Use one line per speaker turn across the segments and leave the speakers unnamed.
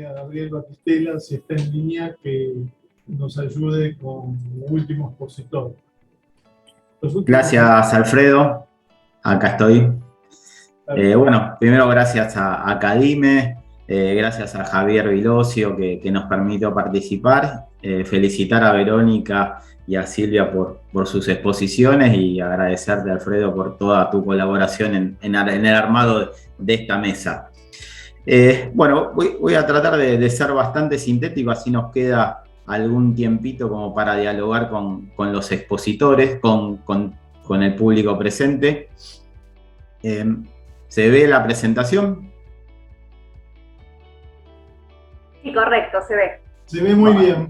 a Gabriel Batistela, si está en línea, que nos ayude con el último expositor.
Gracias, Alfredo. Acá estoy. Bueno, primero gracias a Cadime, gracias a Javier Vilosio que nos permitió participar, felicitar a Verónica y a Silvia por sus exposiciones y agradecerte, Alfredo, por toda tu colaboración en el armado de esta mesa. Bueno, voy a tratar de ser bastante sintético, así nos queda algún tiempito como para dialogar con los expositores, con el público presente. ¿Se ve la presentación?
Sí, correcto, se ve.
Se ve muy bien,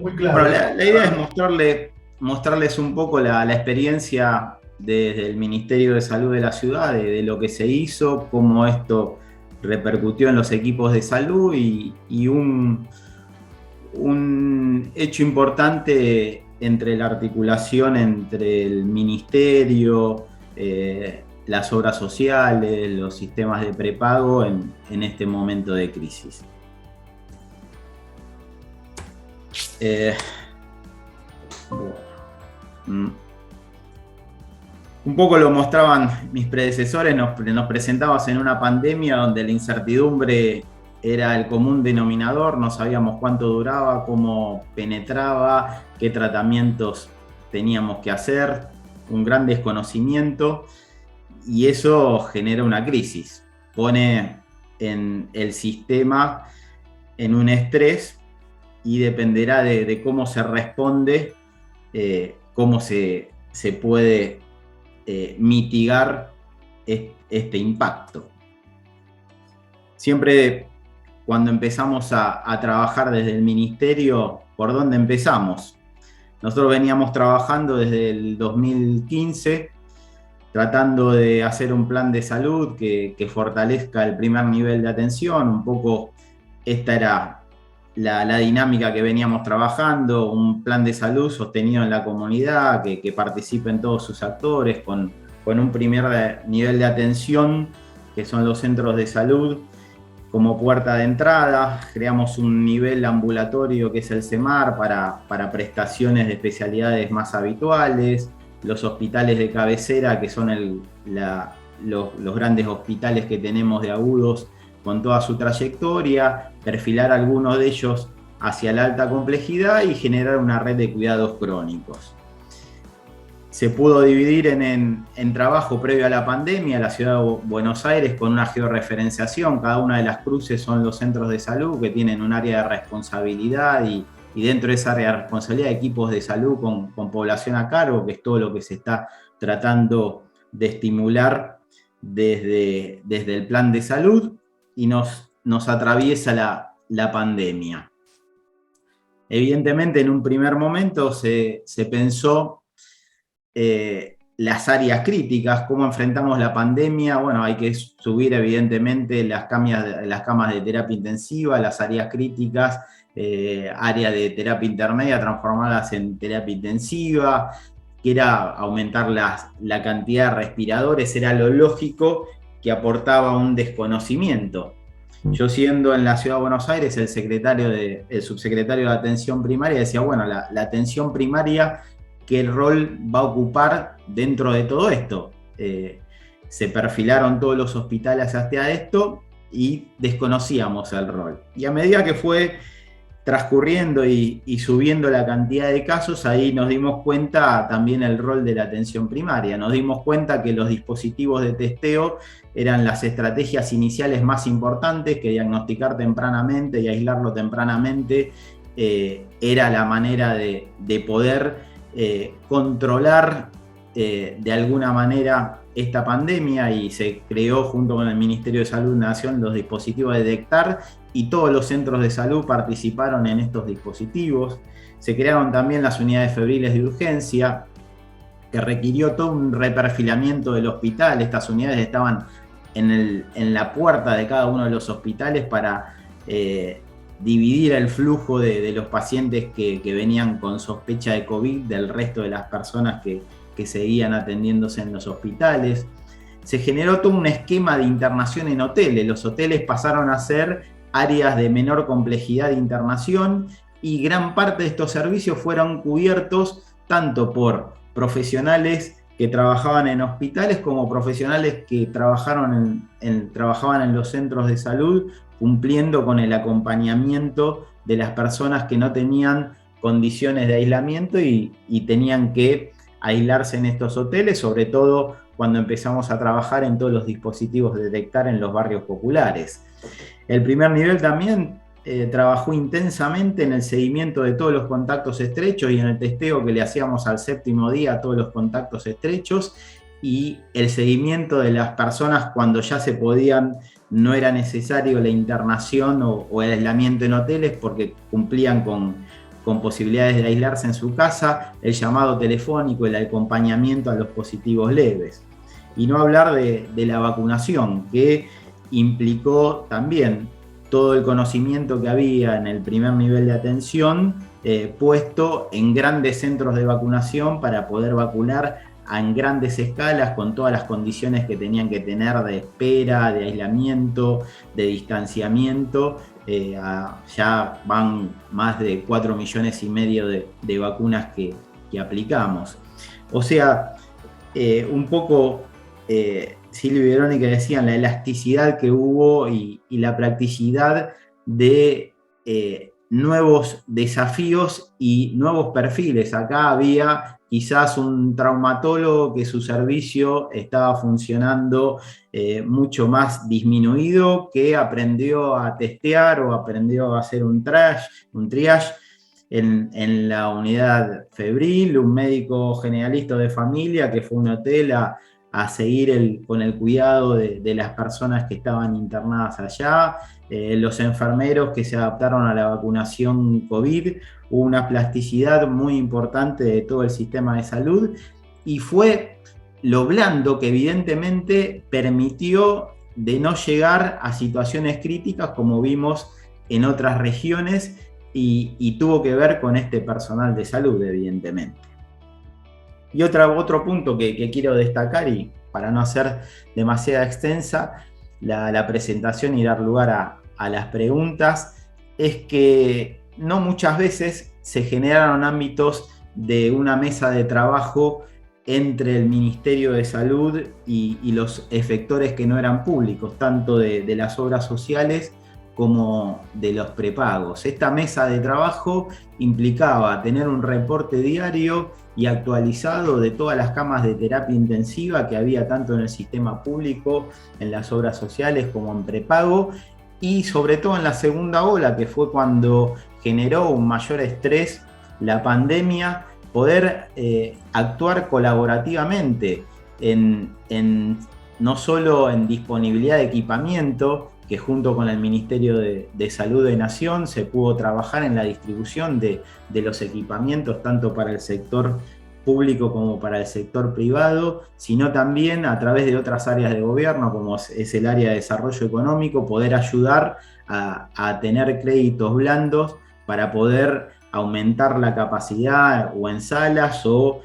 muy claro.
Bueno, la idea es mostrarles un poco la experiencia desde el Ministerio de Salud de la ciudad, de lo que se hizo, cómo esto repercutió en los equipos de salud y un hecho importante entre la articulación entre el Ministerio, las obras sociales, los sistemas de prepago en este momento de crisis. Un poco lo mostraban mis predecesores, nos presentábamos en una pandemia donde la incertidumbre era el común denominador, no sabíamos cuánto duraba, cómo penetraba, qué tratamientos teníamos que hacer, un gran desconocimiento, y eso genera una crisis, pone en el sistema en un estrés y dependerá de cómo se responde, cómo se puede mitigar este impacto. Siempre cuando empezamos a trabajar desde el Ministerio, ¿por dónde empezamos? Nosotros veníamos trabajando desde el 2015, tratando de hacer un plan de salud que fortalezca el primer nivel de atención. Un poco esta era la dinámica que veníamos trabajando, un plan de salud sostenido en la comunidad, que participen todos sus actores, con un primer nivel de atención, que son los centros de salud, como puerta de entrada. Creamos un nivel ambulatorio que es el CEMAR para prestaciones de especialidades más habituales, los hospitales de cabecera, que son los grandes hospitales que tenemos de agudos con toda su trayectoria, perfilar algunos de ellos hacia la alta complejidad y generar una red de cuidados crónicos. Se pudo dividir en trabajo previo a la pandemia, la ciudad de Buenos Aires con una georreferenciación. Cada una de las cruces son los centros de salud que tienen un área de responsabilidad y dentro de esa área de responsabilidad equipos de salud con población a cargo, que es todo lo que se está tratando de estimular desde el plan de salud, y nos atraviesa la pandemia. Evidentemente, en un primer momento se pensó las áreas críticas, cómo enfrentamos la pandemia. Bueno, hay que subir evidentemente las camas de terapia intensiva, las áreas críticas, área de terapia intermedia, transformarlas en terapia intensiva, que era aumentar la cantidad de respiradores, era lo lógico, que aportaba un desconocimiento. Yo, siendo en la Ciudad de Buenos Aires el subsecretario de Atención Primaria, decía, bueno, la atención primaria, ¿qué rol va a ocupar dentro de todo esto? Se perfilaron todos los hospitales hacia esto y desconocíamos el rol. Y a medida que fue transcurriendo y subiendo la cantidad de casos, ahí nos dimos cuenta también el rol de la atención primaria. Nos dimos cuenta que los dispositivos de testeo eran las estrategias iniciales más importantes, que diagnosticar tempranamente y aislarlo tempranamente era la manera de poder controlar de alguna manera esta pandemia, y se creó junto con el Ministerio de Salud de la Nación los dispositivos de detectar, y todos los centros de salud participaron en estos dispositivos. Se crearon también las unidades febriles de urgencia, que requirió todo un reperfilamiento del hospital. Estas unidades estaban en la puerta de cada uno de los hospitales para dividir el flujo de los pacientes que venían con sospecha de COVID del resto de las personas que seguían atendiéndose en los hospitales. Se generó todo un esquema de internación en hoteles. Los hoteles pasaron a ser áreas de menor complejidad de internación, y gran parte de estos servicios fueron cubiertos tanto por profesionales que trabajaban en hospitales como profesionales que trabajaban en los centros de salud, cumpliendo con el acompañamiento de las personas que no tenían condiciones de aislamiento y tenían que aislarse en estos hoteles, sobre todo cuando empezamos a trabajar en todos los dispositivos de detectar en los barrios populares. El primer nivel también trabajó intensamente en el seguimiento de todos los contactos estrechos y en el testeo que le hacíamos al 7º día a todos los contactos estrechos, y el seguimiento de las personas cuando ya se podían, no era necesario la internación o el aislamiento en hoteles porque cumplían con posibilidades de aislarse en su casa, el llamado telefónico, el acompañamiento a los positivos leves. Y no hablar de la vacunación, que implicó también todo el conocimiento que había en el primer nivel de atención puesto en grandes centros de vacunación para poder vacunar en grandes escalas con todas las condiciones que tenían que tener de espera, de aislamiento, de distanciamiento. Ya van más de 4,5 millones de vacunas que aplicamos. O sea, un poco Silvia y Verónica decían la elasticidad que hubo y la practicidad de nuevos desafíos y nuevos perfiles. Acá había quizás un traumatólogo que su servicio estaba funcionando mucho más disminuido, que aprendió a testear o aprendió a hacer un triage en la unidad febril, un médico generalista de familia que fue a un hotel a seguir con el cuidado de las personas que estaban internadas allá, los enfermeros que se adaptaron a la vacunación COVID. Hubo una plasticidad muy importante de todo el sistema de salud y fue lo blando que evidentemente permitió de no llegar a situaciones críticas como vimos en otras regiones y tuvo que ver con este personal de salud, evidentemente. Y otro punto que quiero destacar, y para no hacer demasiado extensa la presentación y dar lugar a las preguntas, es que no muchas veces se generaron ámbitos de una mesa de trabajo entre el Ministerio de Salud y los efectores que no eran públicos, tanto de las obras sociales como de los prepagos. Esta mesa de trabajo implicaba tener un reporte diario y actualizado de todas las camas de terapia intensiva que había tanto en el sistema público, en las obras sociales como en prepago, y sobre todo en la segunda ola, que fue cuando generó un mayor estrés la pandemia, poder actuar colaborativamente no solo en disponibilidad de equipamiento, que junto con el Ministerio de Salud de Nación se pudo trabajar en la distribución de los equipamientos tanto para el sector público como para el sector privado, sino también a través de otras áreas de gobierno, como es el área de desarrollo económico, poder ayudar a tener créditos blandos para poder aumentar la capacidad o en salas o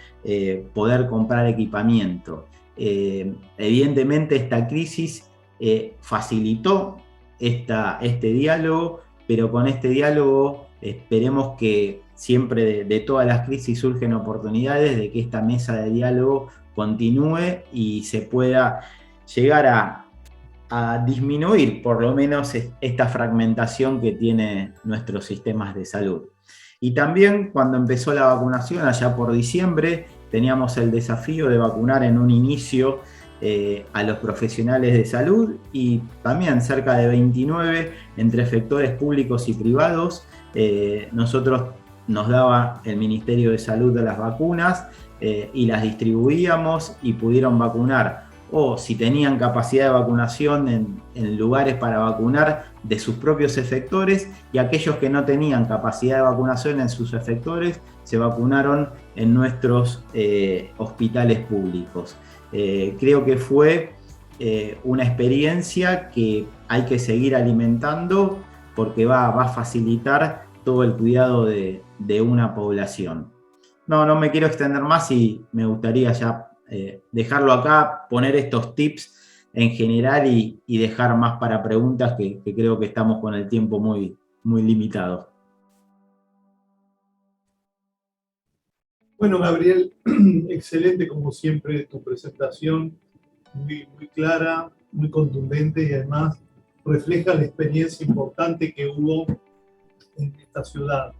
poder comprar equipamiento. Evidentemente esta crisis facilitó este diálogo, pero con este diálogo esperemos que siempre de todas las crisis surgen oportunidades de que esta mesa de diálogo continúe y se pueda llegar a disminuir por lo menos esta fragmentación que tiene nuestros sistemas de salud. Y también cuando empezó la vacunación, allá por diciembre, teníamos el desafío de vacunar en un inicio a los profesionales de salud y también cerca de 29 entre efectores públicos y privados. Nosotros nos daba el Ministerio de Salud de las vacunas y las distribuíamos y pudieron vacunar, o si tenían capacidad de vacunación en lugares para vacunar de sus propios efectores, y aquellos que no tenían capacidad de vacunación en sus efectores se vacunaron en nuestros hospitales públicos. Creo que fue una experiencia que hay que seguir alimentando porque va a facilitar todo el cuidado de una población. No me quiero extender más y me gustaría ya dejarlo acá, poner estos tips en general y dejar más para preguntas, que creo que estamos con el tiempo muy, muy limitado.
Bueno, Gabriel, excelente como siempre tu presentación, muy clara, muy contundente y además refleja la experiencia importante que hubo en esta ciudad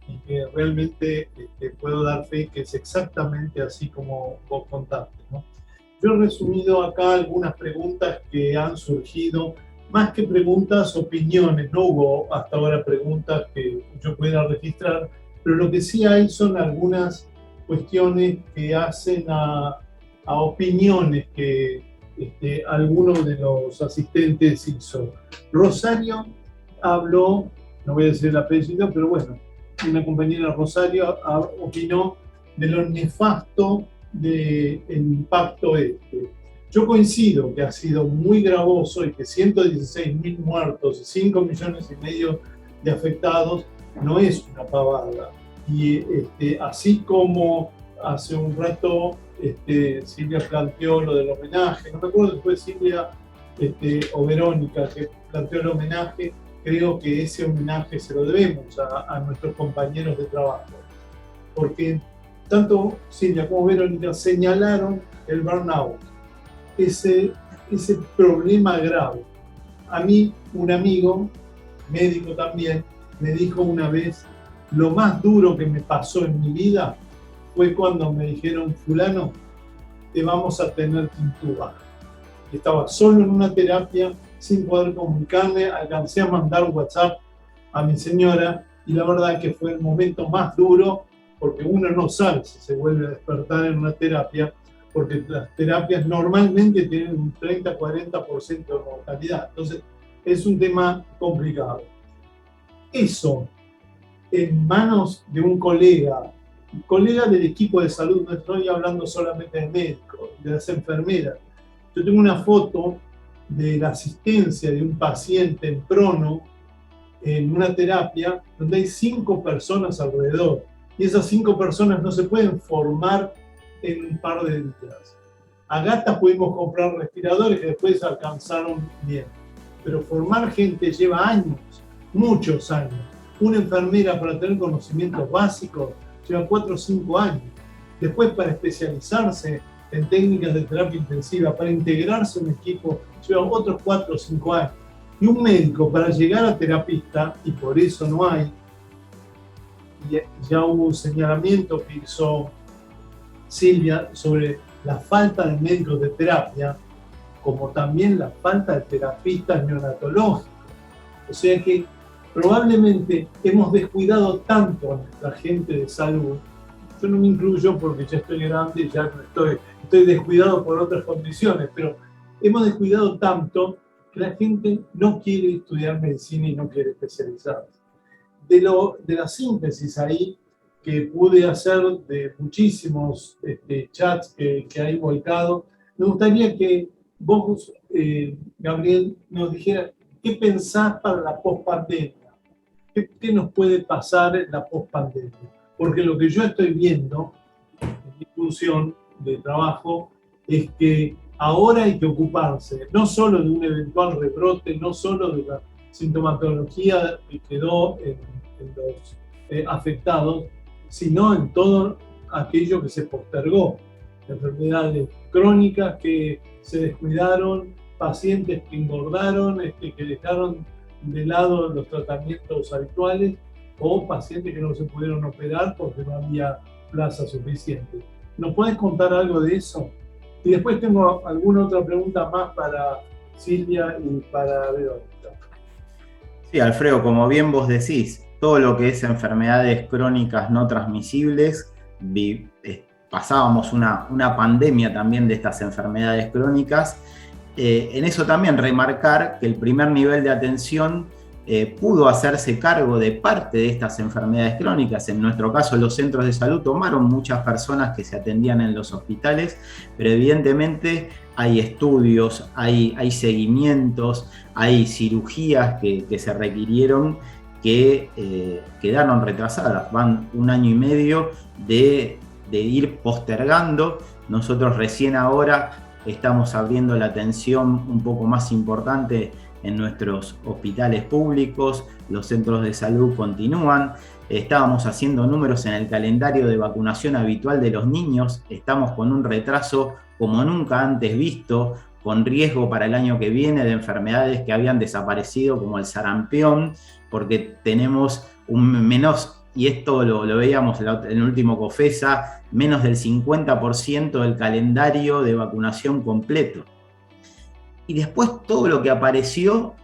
y que realmente puedo dar fe que es exactamente así como vos contaste, ¿no? Yo he resumido acá algunas preguntas que han surgido, más que preguntas, opiniones. No hubo hasta ahora preguntas que yo pueda registrar, pero lo que sí hay son algunas cuestiones que hacen a opiniones que alguno de los asistentes hizo. Rosario habló, no voy a decir el apellido, pero bueno, una compañera Rosario opinó de lo nefasto del impacto este. Yo coincido que ha sido muy gravoso y que 116.000 muertos y 5,5 millones de afectados no es una pavada. Y así como hace un rato Silvia planteó lo del homenaje, no me acuerdo si fue Silvia o Verónica que planteó el homenaje, creo que ese homenaje se lo debemos a nuestros compañeros de trabajo, porque tanto Silvia como Verónica señalaron el burnout, ese problema grave. A mí, un amigo, médico también, me dijo una vez, lo más duro que me pasó en mi vida fue cuando me dijeron, fulano, te vamos a tener que intubar. Estaba solo en una terapia, sin poder comunicarme, alcancé a mandar WhatsApp a mi señora y la verdad que fue el momento más duro porque uno no sabe si se vuelve a despertar en una terapia, porque las terapias normalmente tienen un 30-40% de mortalidad. Entonces, es un tema complicado. Eso, en manos de un colega del equipo de salud, no estoy hablando solamente de médicos, de las enfermeras. Yo tengo una foto de la asistencia de un paciente en prono en una terapia donde hay 5 personas alrededor y esas 5 personas no se pueden formar en un par de días. A gatas pudimos comprar respiradores que después alcanzaron bien, pero formar gente lleva años, muchos años. Una enfermera para tener conocimientos básicos lleva 4 o 5 años. Después para especializarse en técnicas de terapia intensiva, para integrarse en un equipo, lleva otros 4 o 5 años. Y un médico para llegar a terapista, y por eso no hay, y ya hubo un señalamiento que hizo Silvia sobre la falta de médicos de terapia, como también la falta de terapistas neonatológicos. O sea que probablemente hemos descuidado tanto a nuestra gente de salud. Yo no me incluyo porque ya estoy grande, ya no estoy descuidado por otras condiciones, pero hemos descuidado tanto que la gente no quiere estudiar medicina y no quiere especializarse. De la síntesis ahí que pude hacer de muchísimos chats que hay volcado, me gustaría que vos, Gabriel, nos dijeras qué pensás para la pospandemia. ¿Qué nos puede pasar en la pospandemia? Porque lo que yo estoy viendo en mi función de trabajo es que ahora hay que ocuparse no solo de un eventual rebrote, no solo de la sintomatología que quedó en los afectados, sino en todo aquello que se postergó. Enfermedades crónicas que se descuidaron, pacientes que engordaron, que dejaron de lado los tratamientos habituales, o pacientes que no se pudieron operar porque no había plaza suficiente. ¿Nos puedes contar algo de eso? Y después tengo alguna otra pregunta más para Silvia y para Verónica.
Sí, Alfredo, como bien vos decís, todo lo que es enfermedades crónicas no transmisibles, pasábamos una pandemia también de estas enfermedades crónicas. En eso también remarcar que el primer nivel de atención pudo hacerse cargo de parte de estas enfermedades crónicas. En nuestro caso, los centros de salud tomaron muchas personas que se atendían en los hospitales, pero evidentemente hay estudios, hay seguimientos, hay cirugías que se requirieron que quedaron retrasadas. Van 1 año y medio de ir postergando. Nosotros recién ahora estamos abriendo la atención un poco más importante en nuestros hospitales públicos, los centros de salud continúan, estábamos haciendo números en el calendario de vacunación habitual de los niños, estamos con un retraso como nunca antes visto, con riesgo para el año que viene de enfermedades que habían desaparecido como el sarampión, porque tenemos y esto lo veíamos en el último COFESA, menos del 50% del calendario de vacunación completo. Y después todo lo que apareció,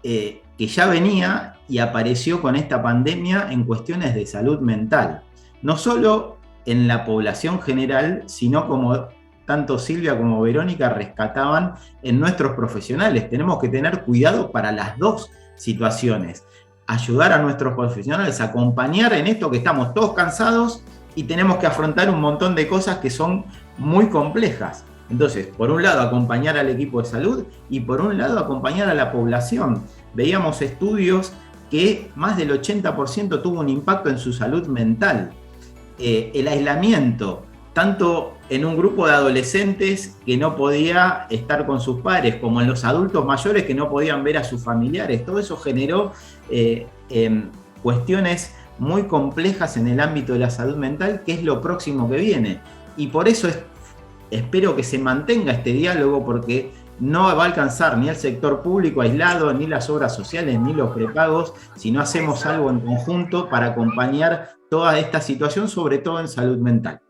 que ya venía y apareció con esta pandemia en cuestiones de salud mental. No solo en la población general, sino como tanto Silvia como Verónica rescataban en nuestros profesionales. Tenemos que tener cuidado para las dos situaciones. Ayudar a nuestros profesionales a acompañar en esto que estamos todos cansados y tenemos que afrontar un montón de cosas que son muy complejas. Entonces, por un lado, acompañar al equipo de salud y por un lado, acompañar a la población. Veíamos estudios que más del 80% tuvo un impacto en su salud mental. El aislamiento, tanto en un grupo de adolescentes que no podía estar con sus padres, como en los adultos mayores que no podían ver a sus familiares. Todo eso generó cuestiones muy complejas en el ámbito de la salud mental, que es lo próximo que viene. Y por eso espero que se mantenga este diálogo, porque no va a alcanzar ni el sector público aislado, ni las obras sociales, ni los prepagos, si no hacemos algo en conjunto para acompañar toda esta situación, sobre todo en salud mental.